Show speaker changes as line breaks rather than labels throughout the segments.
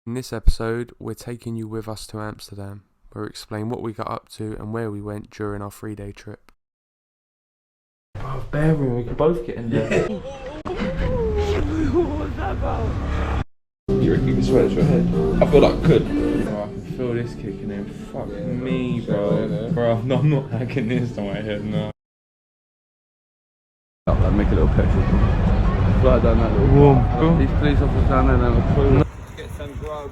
In this episode, we're taking you with us to Amsterdam, where we explain what we got up to and where we went during our 3-day trip. Oh, bear with me, we can both get in there. What's that about?
You reckon you can swear it's your head? I feel like I could.
Oh, I can feel this kicking in. Fuck me, bro. Bro, no, I'm not hacking this on my head, no.
Like, make a little petrol. Fly down that little
warm.
These police officers down there, they're cool.
Get some grub.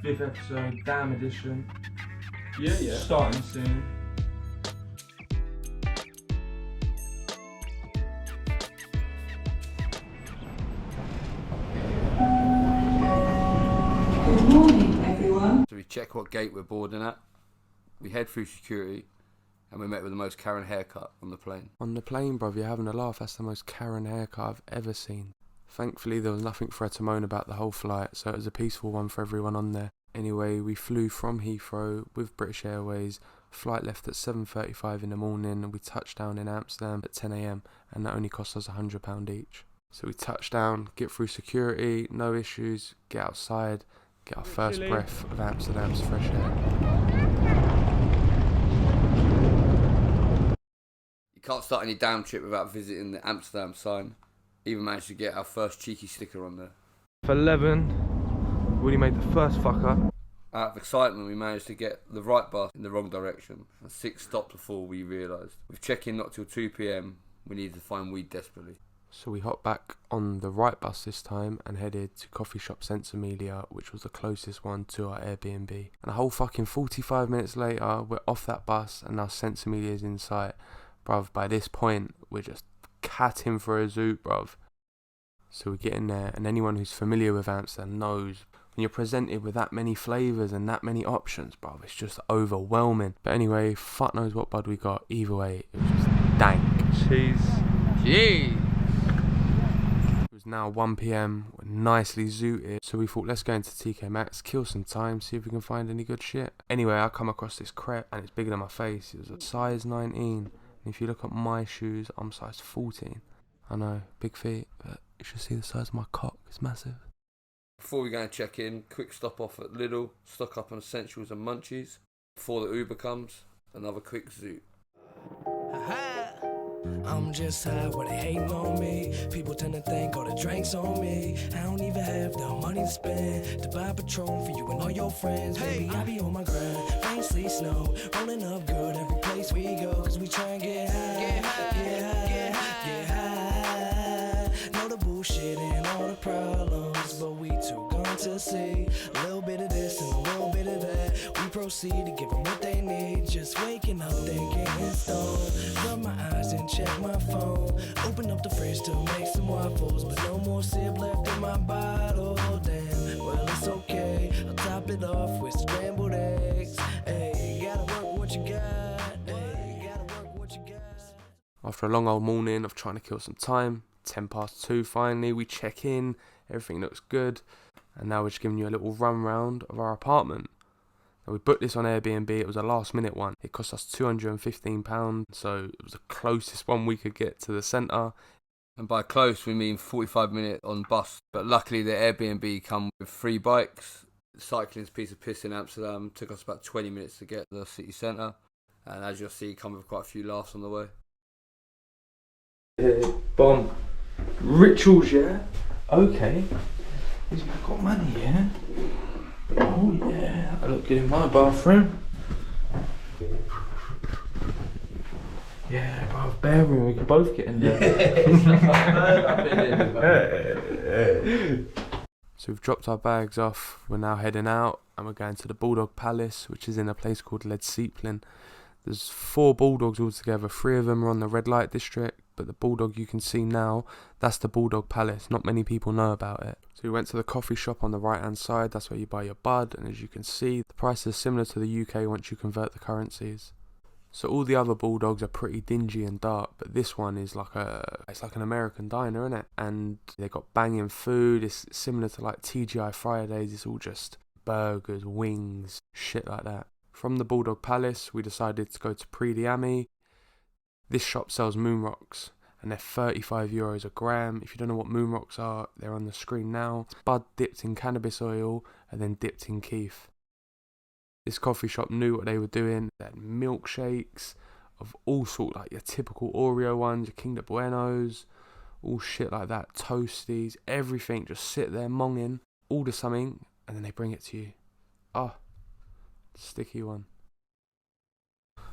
5th episode, Damn Edition.
Yeah.
Starting soon.
Good morning, everyone.
So we check what gate we're boarding at. We head through security, and we met with the most Karen haircut on the plane.
On the plane, bruv, you're having a laugh. That's the most Karen haircut I've ever seen. Thankfully, there was nothing for her to moan about the whole flight, so it was a peaceful one for everyone on there. Anyway, we flew from Heathrow with British Airways. Flight left at 7:35 in the morning, and we touched down in Amsterdam at 10 AM, and that only cost us £100 each. So we touch down, get through security, no issues, get outside, get our first breath of Amsterdam's fresh air.
You can't start any damn trip without visiting the Amsterdam sign. Even managed to get our first cheeky sticker on there.
For 11, Woody made the first fuck up.
Out of excitement, we managed to get the right bus in the wrong direction, and 6 stopped before we realised. With check-in not till 2 PM, we needed to find weed desperately.
So we hopped back on the right bus this time and headed to coffee shop Sensimelia, which was the closest one to our Airbnb. And a whole fucking 45 minutes later, we're off that bus and now Sensimelia's in sight. Bruv, by this point, we're just catting for a zoot, bruv. So we get in there, and anyone who's familiar with Amsterdam knows when you're presented with that many flavours and that many options, bruv, it's just overwhelming. But anyway, fuck knows what bud we got. Either way, it was just dank. Cheese.
Jeez!
It was now 1 PM, we're nicely zooted, so we thought let's go into TK Maxx, kill some time, see if we can find any good shit. Anyway, I come across this crepe and it's bigger than my face. It was a size 19, and if you look at my shoes, I'm size 14. I know, big feet, but you should see the size of my cock, it's massive.
Before we go and check in, quick stop off at Lidl, stock up on essentials and munchies. Before the Uber comes, another quick zoot.
I'm just high where they hating on me. People tend to think all the drinks on me. I don't even have the money to spend to buy Patron for you and all your friends. Baby, I be on my grind, rain, sleet, snow, rolling up good every place we go. Cause we try and get high, get high. Know the bullshit and all the problems, but we too gone to see. A little bit of this and a little bit of that. We proceed to give them what they need. Just waking up, they getting stoned. Rub my eyes and check my phone. Open up the fridge to make some waffles, but no more sip left in my bottle. Damn, well it's okay. I'll top it off with scrambled eggs. Hey, you gotta work what you got. Hey, you gotta work what you got.
After a long old morning of trying to kill some time, 2:10 finally, we check in, everything looks good, and now we're just giving you a little run round of our apartment. Now we booked this on Airbnb, it was a last minute one. It cost us £215, so it was the closest one we could get to the centre.
And by close, we mean 45 minutes on bus. But luckily, the Airbnb come with 3 bikes. Cycling's piece of piss in Amsterdam. Took us about 20 minutes to get to the city centre. And as you'll see, come with quite a few laughs on the way.
Bomb. Rituals, yeah? Okay. He's got money, yeah? Oh, yeah. I look good in my bathroom. Yeah, bro, bear with me, we can both get in there. So we've dropped our bags off, we're now heading out, and we're going to the Bulldog Palace, which is in a place called Led Zeppelin. There's 4 bulldogs altogether, 3 of them are on the red light district, but the bulldog you can see now, that's the Bulldog Palace. Not many people know about it. So we went to the coffee shop on the right hand side, that's where you buy your bud, and as you can see, the price is similar to the UK once you convert the currencies. So all the other bulldogs are pretty dingy and dark, but this one is it's like an American diner, isn't it? And they got banging food, it's similar to like TGI Fridays, it's all just burgers, wings, shit like that. From the Bulldog Palace, we decided to go to Prix d'Ami. This shop sells moon rocks, and they're €35 a gram. If you don't know what moon rocks are, they're on the screen now. Bud dipped in cannabis oil and then dipped in keef. This coffee shop knew what they were doing. They had milkshakes of all sorts, like your typical Oreo ones, your Kinder Buenos, all shit like that, toasties, everything. Just sit there monging, order something, and then they bring it to you. Oh, sticky one.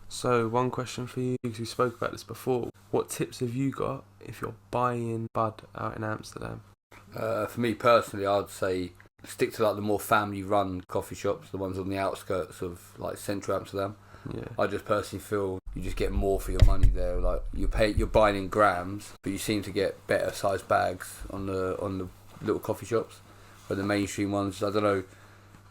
So, one question for you, because we spoke about this before. What tips have you got if you're buying bud out in Amsterdam?
For me personally, I'd say stick to like the more family-run coffee shops, the ones on the outskirts of like central Amsterdam.
Yeah.
I just personally feel you just get more for your money there. Like you're buying in grams, but you seem to get better sized bags on the little coffee shops. But the mainstream ones, I don't know,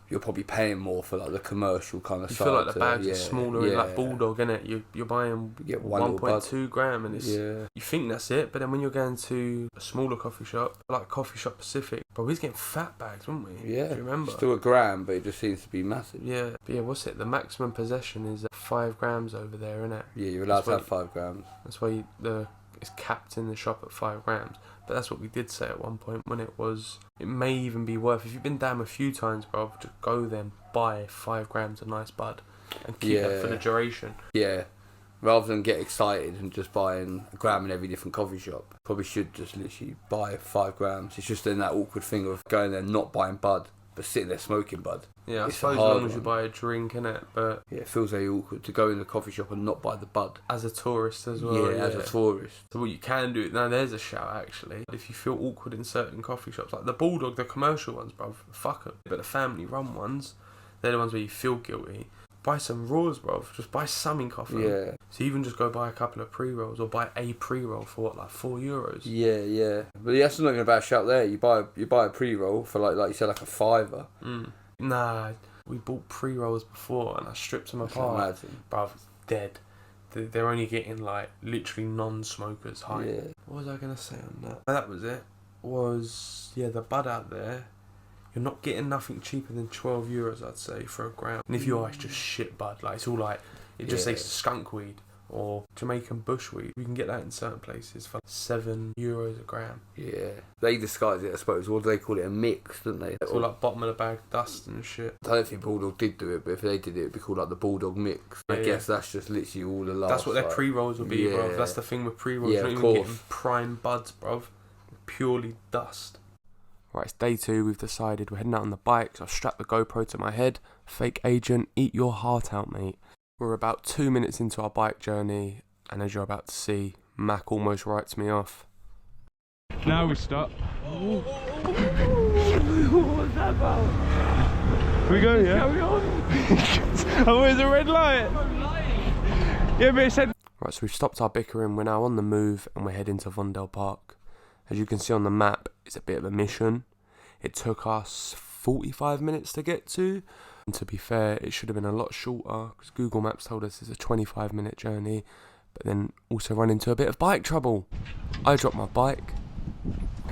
you're probably paying more for like the commercial kind of
You
side.
feel like the bags are smaller,
yeah.
like Bulldog, innit? You're buying
You get one
1.2 gram, and it's
Yeah.
you think that's it, but then when you're going to a smaller coffee shop, like Coffee Shop Pacific, bro, we was getting fat bags, weren't we?
Yeah.
Do you remember?
Still a gram, but it just seems to be massive.
Yeah. But yeah, what's it? The maximum possession is 5 grams over there, innit?
Yeah, you're allowed
That's
to have
why-
5 grams.
That's why it's capped in the shop at 5 grams. But that's what we did say at one point when it may even be worth, if you've been down a few times, bro, just go there and buy 5 grams of nice bud and keep that for the duration.
Yeah. Rather than get excited and just buying a gram in every different coffee shop, probably should just literally buy 5 grams. It's just in that awkward thing of going there not buying bud, but sitting there smoking bud.
Yeah, I
It's a
suppose as
hard
long as you
one.
buy a drink, innit? But
Yeah, it feels very awkward to go in the coffee shop and not buy the bud.
as a tourist as well.
As a tourist.
So what you can do, now there's a shout actually, if you feel awkward in certain coffee shops, like the Bulldog, the commercial ones, bruv, fuck them. But the family run ones, they're the ones where you feel guilty. Buy some raws, bruv, just buy something coffee.
Yeah.
So even just go buy a couple of pre-rolls, or buy a pre-roll for what, like €4?
Yeah. But that's not even a bad shout there. You buy a pre-roll for like you said, like a £5.
Nah, we bought pre-rolls before and I stripped them apart.
Imagine.
Bruv, dead. They're only getting like literally non-smokers high.
Yeah.
What was I going to say on that? That was it. The bud out there, you're not getting nothing cheaper than €12, I'd say, for a gram. And if you are, it's just shit bud. Like, it's all like, it just says skunk weed or Jamaican bushweed. You can get that in certain places for €7 a gram.
Yeah. They disguise it, I suppose. What do they call it? A mix, don't they?
It's all like bottom of the bag dust and shit.
I don't think Bulldog did do it, but if they did it, it'd be called like the Bulldog mix. I guess that's just literally all the last.
That's what their
like,
pre-rolls will be, bruv. That's the thing with pre-rolls. You're not even getting prime buds, bruv. Purely dust. Right, it's day 2. We've decided we're heading out on the bikes. I've strapped the GoPro to my head. Fake agent, eat your heart out, mate. We're about 2 minutes into our bike journey, and as you're about to see, Mac almost writes me off.
Now we stop.
What's that about?
We go, yeah? Carry on. Oh, there's a red light. Yeah, but it said.
Right, so we've stopped our bickering. We're now on the move, and we're heading to Vondel Park. As you can see on the map, it's a bit of a mission. It took us 45 minutes to get to. And to be fair, it should have been a lot shorter because Google Maps told us it's a 25-minute journey. But then also run into a bit of bike trouble. I dropped my bike,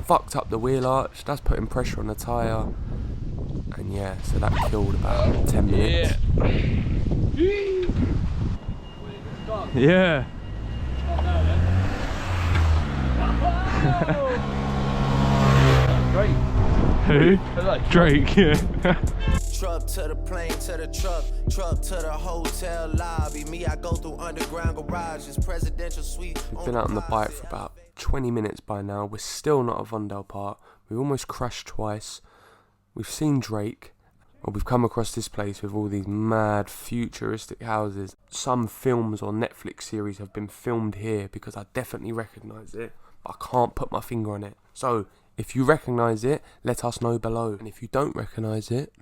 fucked up the wheel arch. That's putting pressure on the tyre. And yeah, so that killed about 10 minutes.
Yeah.
Drake.
Who? Drake, yeah.
Truck to the plane, to the truck to the hotel lobby. Me, I go through underground garages, presidential suite.
We've been out on the bike for about 20 minutes by now. We're still not at Vondel Park. We've almost crashed twice. We've seen Drake. Well, we've come across this place with all these mad futuristic houses. Some films or Netflix series have been filmed here because I definitely recognise it, but I can't put my finger on it. So, if you recognise it, let us know below. And if you don't recognise it,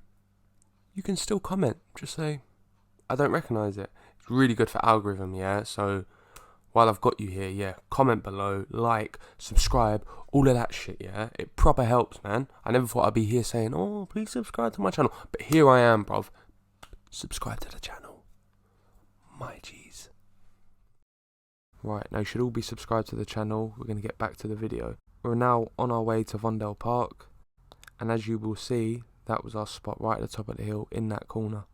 you can still comment. Just say, I don't recognise it. It's really good for algorithm, yeah? So, while I've got you here, yeah, comment below, like, subscribe, all of that shit, yeah? It proper helps, man. I never thought I'd be here saying, oh, please subscribe to my channel. But here I am, bruv. Subscribe to the channel. My G's. Right, now you should all be subscribed to the channel. We're going to get back to the video. We're now on our way to Vondel Park. And as you will see, that was our spot right at the top of the hill in that corner.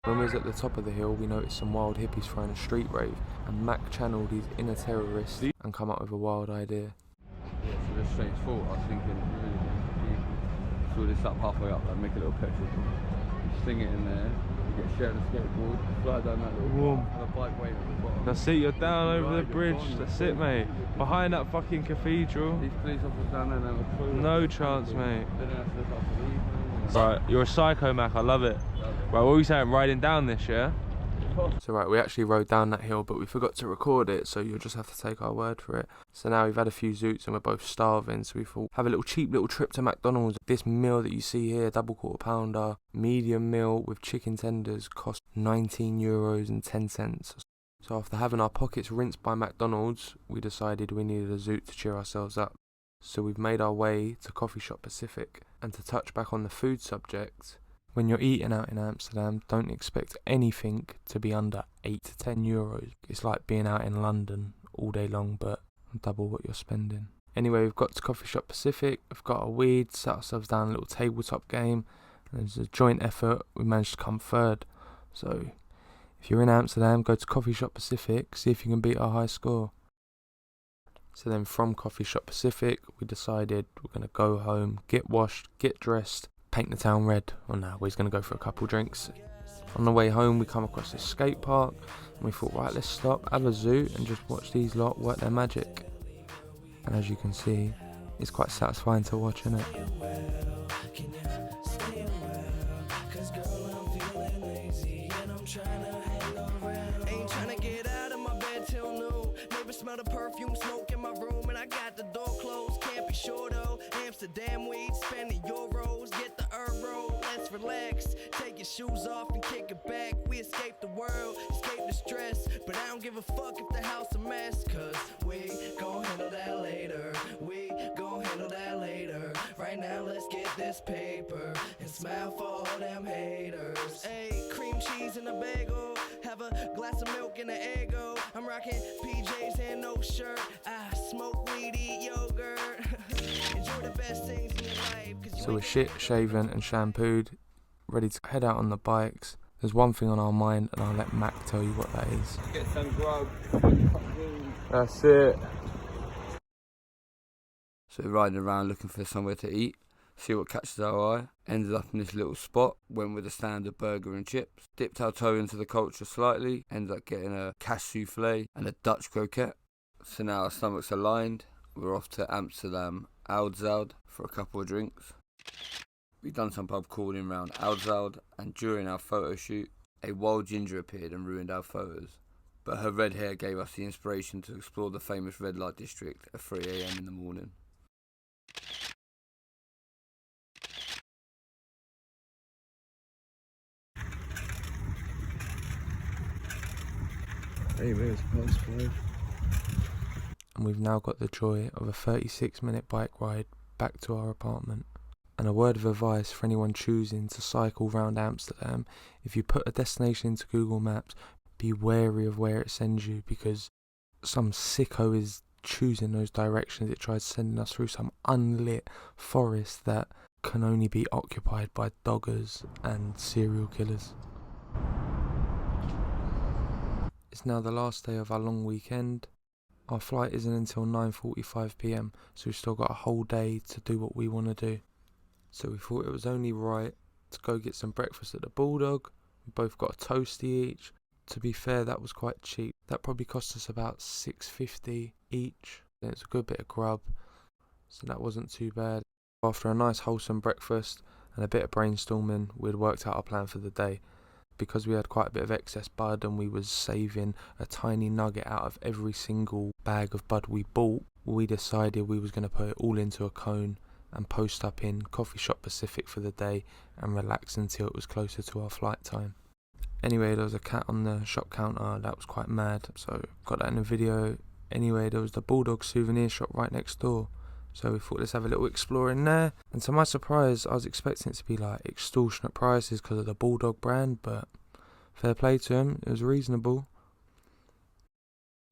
When we was at the top of the hill, we noticed some wild hippies throwing a street rave, and Mac channeled his inner terrorist and come up with a wild idea.
Yeah, so this straight's fault. I was thinking, really, saw this up halfway up, like make a little petrol. You sling it in there, you get shared a skateboard, fly down that little
Boom.
have a bike waiting at the bottom.
That's it, you're down over the
Right, you're
bridge.
gone,
That's
you're
it, mate. Behind that fucking cathedral.
These police officers down there,
No chance, mate.
They don't have to look after these.
Right, you're a psycho, Mac. I love it. Right, what were we saying? Riding down this, yeah?
So right, we actually rode down that hill, but we forgot to record it, so you'll just have to take our word for it. So now we've had a few zoots and we're both starving, so we thought, have a little cheap little trip to McDonald's. This meal that you see here, double quarter pounder, medium meal with chicken tenders, cost €19.10. So after having our pockets rinsed by McDonald's, we decided we needed a zoot to cheer ourselves up. So we've made our way to Coffee Shop Pacific. And to touch back on the food subject, when you're eating out in Amsterdam, don't expect anything to be under 8 to 10 euros. It's like being out in London all day long, but double what you're spending. Anyway, we've got to Coffee Shop Pacific, we've got our weed, sat ourselves down a little tabletop game, and as a joint effort, we managed to come third. So, if you're in Amsterdam, go to Coffee Shop Pacific, see if you can beat our high score. So then from Coffee Shop Pacific, we decided we're going to go home, get washed, get dressed, paint the town red. Well, no, we're going to go for a couple drinks. On the way home, we come across this skate park, and we thought, right, let's stop, have a zoo, and just watch these lot work their magic. And as you can see, it's quite satisfying to watch, isn't it?
Smell the perfume, smoke in my room, and I got the door closed. Can't be sure though. Amsterdam weed, spending euros. Get the euro, let's relax. Take your shoes off and kick it back. We escape the world, escape the stress. But I don't give a fuck if the house a mess. Cause we gon' handle that later. We gon' handle that later. Right now, let's get this paper and smile for all them haters. Hey, cream cheese in a bagel. Have a glass of milk and an Eggo. I'm rocking PJs and no shirt. I smoke weed, eat yogurt. Enjoy the best things in your life.
So we're shit, shaven and shampooed, ready to head out on the bikes. There's one thing on our mind, and I'll let Mac tell you what that is.
Get some grub.
That's it.
So we're riding around looking for somewhere to eat, see what catches our eye. Ended up in this little spot, went with a standard burger and chips, dipped our toe into the culture slightly, ended up getting a cash souffle and a Dutch croquette. So now our stomachs aligned, we're off to Amsterdam Oudzoud for a couple of drinks. We've done some pub crawling around Oudzoud, and during our photo shoot, a wild ginger appeared and ruined our photos. But her red hair gave us the inspiration to explore the famous red light district at 3 AM in the morning.
Hey, man, it's past 5.
And we've now got the joy of a 36-minute bike ride back to our apartment. And a word of advice for anyone choosing to cycle round Amsterdam: if you put a destination into Google Maps, be wary of where it sends you, because some sicko is choosing those directions. It tries sending us through some unlit forest that can only be occupied by doggers and serial killers. It's now the last day of our long weekend. Our flight isn't until 9:45 PM, so we've still got a whole day to do what we want to do. So we thought it was only right to go get some breakfast at the Bulldog. We both got a toasty each. To be fair, that was quite cheap. That probably cost us about $6.50 each. And it's a good bit of grub, so that wasn't too bad. After a nice wholesome breakfast and a bit of brainstorming, we'd worked out our plan for the day. Because we had quite a bit of excess bud and we was saving a tiny nugget out of every single bag of bud we bought, we decided we was going to put it all into a cone and post up in Coffee Shop Pacific for the day and relax until it was closer to our flight time. Anyway, there was a cat on the shop counter that was quite mad, so got that in the video. Anyway, there was the Bulldog souvenir shop right next door, so we thought let's have a little explore in there. And to my surprise, I was expecting it to be like extortionate prices because of the Bulldog brand, but fair play to him, it was reasonable.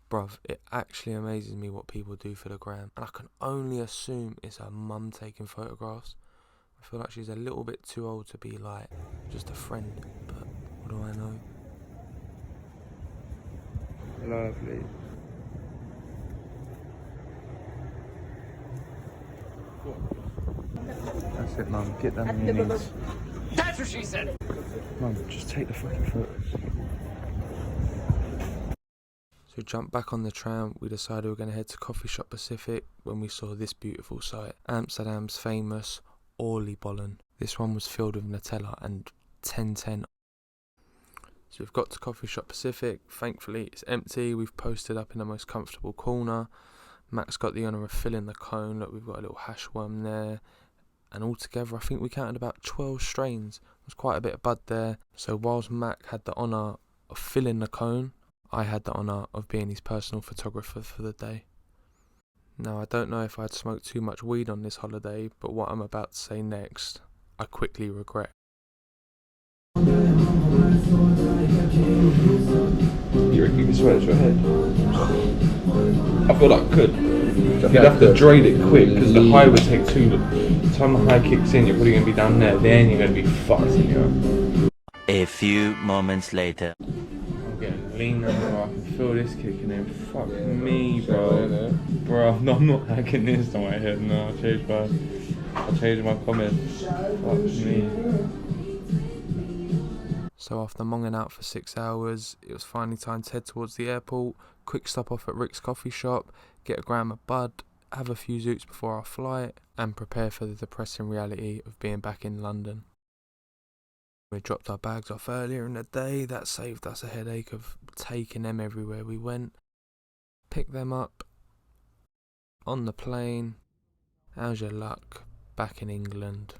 Bruv, it actually amazes me what people do for the gram, and I can only assume it's her mum taking photographs. I feel like she's a little bit too old to be like just a friend, but what do I know?
Lovely. That's it, Mum. Get down on your knees. That's what she said. Mum, just take the fucking photos.
So jump back on the tram, we decided we were going to head to Coffee Shop Pacific when we saw this beautiful sight. Amsterdam's famous oliebollen. This one was filled with Nutella and 10/10. So we've got to Coffee Shop Pacific. Thankfully it's empty. We've posted up in the most comfortable corner. Max got the honour of filling the cone. Look, we've got a little hash worm there. And altogether I think we counted about 12 strains. There's quite a bit of bud there. So whilst Mac had the honour of filling the cone, I had the honour of being his personal photographer for the day. Now I don't know if I'd smoked too much weed on this holiday, but what I'm about to say next, I quickly regret.
You reckon you can sweat your head? I feel like I could. You'd have to drain it quick because the high would take too long. By the time the high kicks in, you're probably going to be down there, then you're going to be fucked in your.
A few moments later.
I'm getting leaner, bro. I can feel this kicking in. Fuck me, bro. Bro, no, I'm not hacking this on my head. No, I'll change my comment. Fuck me.
So after monging out for 6 hours, it was finally time to head towards the airport. Quick stop off at Rick's coffee shop, get a gram of bud, have a few zoots before our flight, and prepare for the depressing reality of being back in London. We dropped our bags off earlier in the day. That saved us a headache of taking them everywhere we went. Picked them up on the plane. How's your luck back in England?